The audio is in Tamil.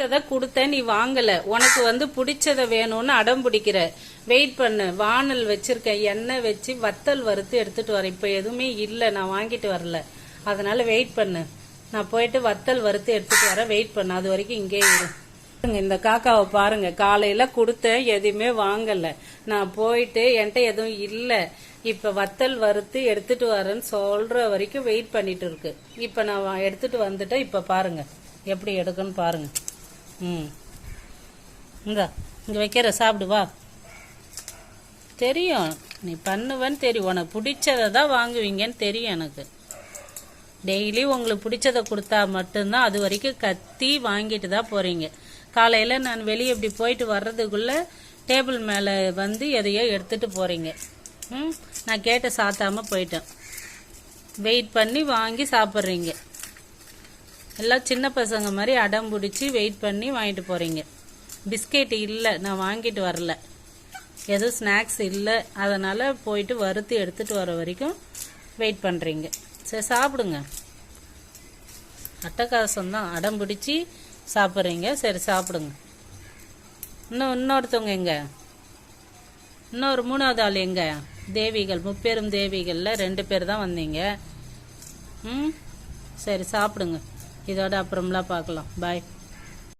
இதை கொடுத்த நீ வாங்கல, உனக்கு பிடிச்சத வேணும்னு அடம் பிடிக்கிற. வெயிட் பண்ணு, வானல் வச்சிருக்கேன், எண்ணெய் வச்சு வத்தல் வறுத்து எடுத்துட்டு வரேன். இப்ப எதுவுமே இல்லை, நான் வாங்கிட்டு வரல, அதனால வெயிட் பண்ணு. நான் போயிட்டு வத்தல் வறுத்து எடுத்துட்டு வரேன், வெயிட் பண்ணு. அது வரைக்கும் இங்கே இரு. இந்த காக்காவை பாருங்க, காலையில கொடுத்தேன், எதுவுமே வாங்கல. நான் போயிட்டு என்கிட்ட எதுவும் இல்லை, இப்ப வத்தல் வறுத்து எடுத்துட்டு வரேன்னு சொல்ற வரைக்கும் வெயிட் பண்ணிட்டு இருக்கு. இப்ப நான் எடுத்துட்டு வந்துட்டேன். இப்ப பாருங்க எப்படி எடுக்குன்னு பாருங்க. இங்க வைக்கிற, சாப்பிடு வா. தெரியும் நீ பண்ணுவேன்னு தெரியும், உனக்கு பிடிச்சதை தான் வாங்குவீங்கன்னு தெரியும் எனக்கு. டெய்லி உங்களுக்கு பிடிச்சதை கொடுத்தா மட்டும்தான், அது வரைக்கும் கத்தி வாங்கிட்டு தான் போறீங்க. காலையில் நான் வெளியே இப்படி போயிட்டு வர்றதுக்குள்ள டேபிள் மேலே எதையோ எடுத்துட்டு போறீங்க. நான் கேட்ட சாத்தாம போயிட்டேன், வெயிட் பண்ணி வாங்கி சாப்பிட்றீங்க. எல்லாம் சின்ன பசங்க மாதிரி அடம் பிடிச்சி வெயிட் பண்ணி வாங்கிட்டு போறீங்க. பிஸ்கெட் இல்லை, நான் வாங்கிட்டு வரல, எதுவும் ஸ்நாக்ஸ் இல்லை, அதனால போயிட்டு வறுத்து எடுத்துட்டு வர வரைக்கும் வெயிட் பண்றீங்க. சரி சாப்பிடுங்க. அட்டகாசம் தான், அடம் பிடிச்சி சாப்பிட்றீங்க. சரி சாப்பிடுங்க. இன்னொருத்தவங்க எங்க? இன்னொரு மூணாவது ஆள் எங்க? தேவிகள், முப்பெரும் தேவிகள்ல 2 பேர் தான் வந்தீங்க. சரி சாப்பிடுங்க. இதோட அப்புறம்லாம் பார்க்கலாம். பாய்.